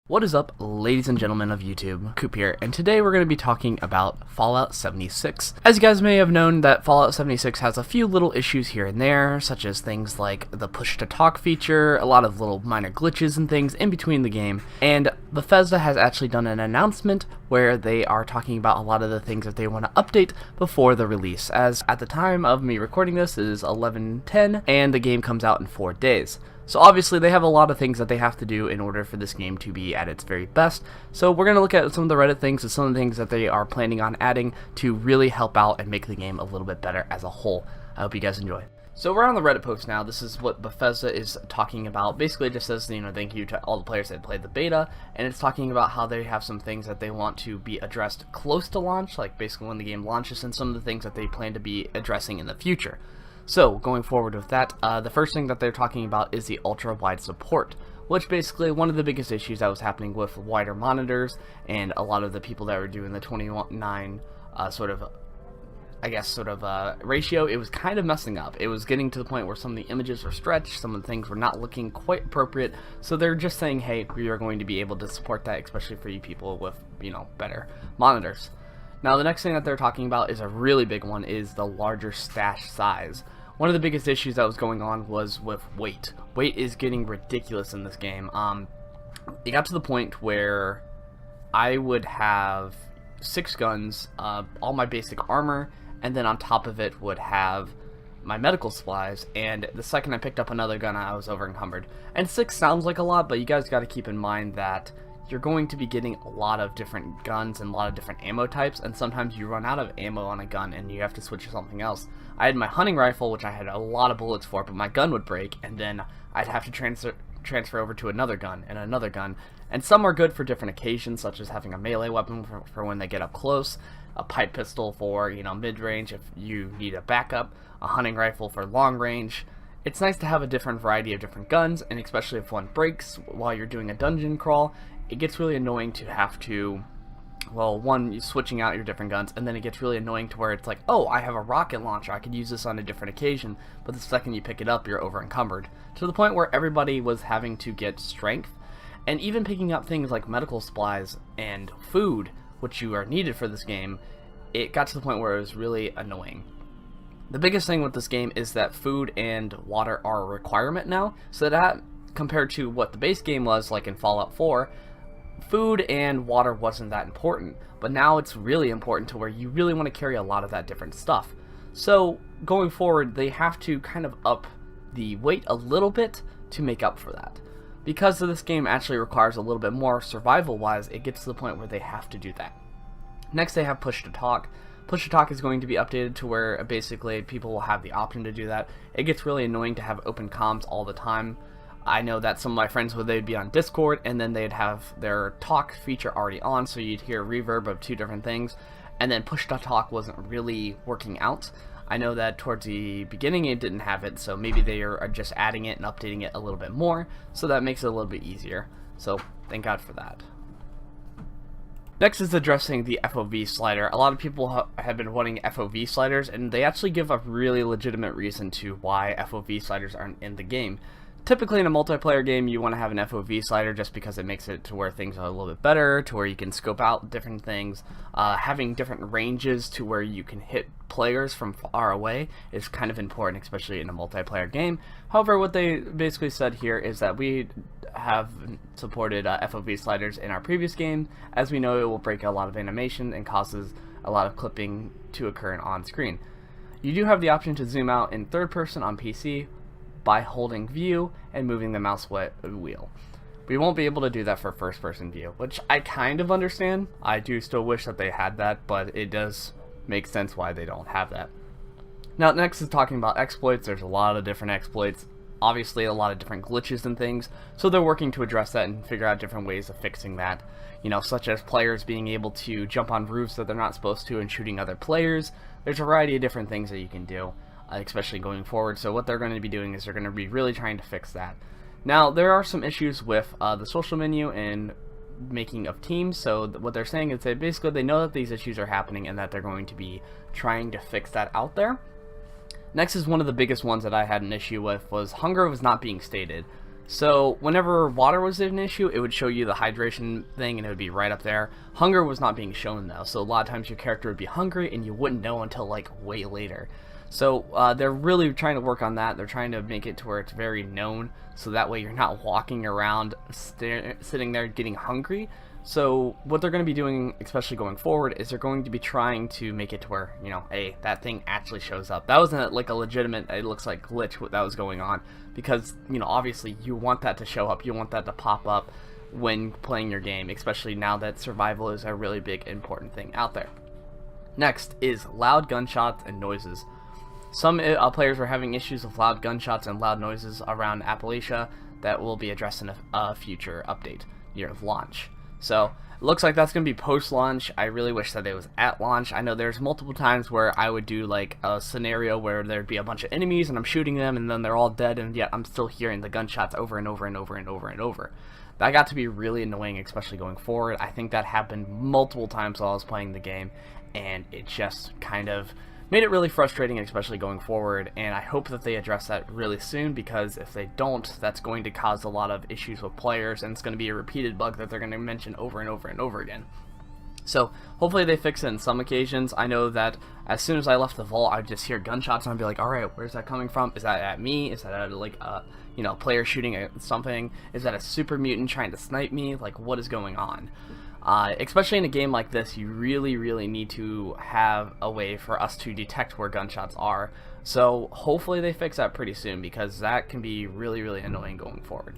What is up, ladies and gentlemen of YouTube? Coop here, and today we're going to be talking about Fallout 76. As you guys may have known, that Fallout 76 has a few little issues here and there, such as things like the push-to-talk feature, a lot of little minor glitches and things in between the game, and Bethesda has actually done an announcement where they are talking about a lot of the things that they want to update before the release, as at the time of me recording this is 11/10, and the game comes out in 4 days. So obviously they have a lot of things that they have to do in order for this game to be at its very best. So we're going to look at some of the Reddit things and some of the things that they are planning on adding to really help out and make the game a little bit better as a whole. I hope you guys enjoy. So we're on the Reddit post now. This is what Bethesda is talking about. Basically it just says, thank you to all the players that played the beta, and it's talking about how they have some things that they want to be addressed close to launch, like basically when the game launches, and some of the things that they plan to be addressing in the future. So, going forward with that, the first thing that they're talking about is the ultra-wide support, which basically one of the biggest issues that was happening with wider monitors and a lot of the people that were doing the 21:9 ratio, it was kind of messing up. It was getting to the point where some of the images were stretched, some of the things were not looking quite appropriate, so they're just saying, hey, we are going to be able to support that, especially for you people with, better monitors. Now, the next thing that they're talking about is a really big one, is the larger stash size. One of the biggest issues that was going on was with weight. Weight is getting ridiculous in this game. It got to the point where I would have 6 guns, all my basic armor, and then on top of it would have my medical supplies, and the second I picked up another gun, I was over encumbered. And 6 sounds like a lot, but you guys got to keep in mind that you're going to be getting a lot of different guns and a lot of different ammo types, and sometimes you run out of ammo on a gun and you have to switch to something else. I had my hunting rifle, which I had a lot of bullets for, but my gun would break, and then I'd have to transfer over to another gun and another gun. And some are good for different occasions, such as having a melee weapon for when they get up close, a pipe pistol for, mid-range if you need a backup, a hunting rifle for long range. It's nice to have a different variety of different guns, and especially if one breaks while you're doing a dungeon crawl, it gets really annoying to have to, you're switching out your different guns, and then it gets really annoying to where it's like, oh, I have a rocket launcher, I could use this on a different occasion, but the second you pick it up, you're over encumbered. To the point where everybody was having to get strength, and even picking up things like medical supplies and food, which you are needed for this game, it got to the point where it was really annoying. The biggest thing with this game is that food and water are a requirement now, so that compared to what the base game was, like in Fallout 4, food and water wasn't that important, but now it's really important to where you really want to carry a lot of that different stuff. So going forward, they have to kind of up the weight a little bit to make up for that. Because this game actually requires a little bit more survival wise, it gets to the point where they have to do that. Next, they have push to talk. Push to talk is going to be updated to where basically people will have the option to do that. It gets really annoying to have open comms all the time. I know that some of my friends they'd be on Discord, and then they'd have their talk feature already on, so you'd hear a reverb of 2 different things, and then push to talk wasn't really working out. I know that towards the beginning it didn't have it, so maybe they are just adding it and updating it a little bit more, so that makes it a little bit easier. So thank God for that. Next is addressing the Fov slider. A lot of people have been wanting Fov sliders, and they actually give a really legitimate reason to why Fov sliders aren't in the game. Typically in a multiplayer game you want to have an Fov slider just because it makes it to where things are a little bit better, to where you can scope out different things. Having different ranges to where you can hit players from far away is kind of important, especially in a multiplayer game. However, what they basically said here is that we have supported Fov sliders in our previous game. As we know, it will break a lot of animation and causes a lot of clipping to occur on screen. You do have the option to zoom out in third person on PC by holding view and moving the mouse wheel. We won't be able to do that for first person view, which I kind of understand. I do still wish that they had that, but it does make sense why they don't have that. Now next is talking about exploits. There's a lot of different exploits, obviously a lot of different glitches and things, so they're working to address that and figure out different ways of fixing that, such as players being able to jump on roofs that they're not supposed to and shooting other players. There's a variety of different things that you can do, especially going forward. So what they're going to be doing is they're going to be really trying to fix that. Now there are some issues with the social menu and making of teams, so what they're saying is that basically they know that these issues are happening and that they're going to be trying to fix that out there. Next is one of the biggest ones that I had an issue with, was hunger was not being stated. So whenever water was an issue, it would show you the hydration thing and it would be right up there. Hunger was not being shown though, so a lot of times your character would be hungry and you wouldn't know until like way later. So they're really trying to work on that. They're trying to make it to where it's very known, so that way you're not walking around sitting there getting hungry. So what they're going to be doing, especially going forward, is they're going to be trying to make it to where, you know, hey, that thing actually shows up. That wasn't like a legitimate, it looks like glitch what that was going on, because, you know, obviously you want that to show up, you want that to pop up when playing your game, especially now that survival is a really big important thing out there. Next is loud gunshots and noises. Some players were having issues with loud gunshots and loud noises around Appalachia that will be addressed in a future update near launch. So it looks like that's going to be post-launch. I really wish that it was at launch. I know there's multiple times where I would do like a scenario where there'd be a bunch of enemies and I'm shooting them and then they're all dead, and yet I'm still hearing the gunshots over and over and over and over and over. That got to be really annoying, especially going forward. I think that happened multiple times while I was playing the game, and it just kind of made it really frustrating, especially going forward, and I hope that they address that really soon, because if they don't, that's going to cause a lot of issues with players, and it's going to be a repeated bug that they're going to mention over and over and over again. So hopefully they fix it in some occasions. I know that as soon as I left the vault, I'd just hear gunshots and I'd be like, alright, where's that coming from? Is that at me? Is that at like a, you know, player shooting at something? Is that a super mutant trying to snipe me? Like, what is going on? Especially in a game like this, you really need to have a way for us to detect where gunshots are. So hopefully they fix that pretty soon, because that can be really annoying going forward.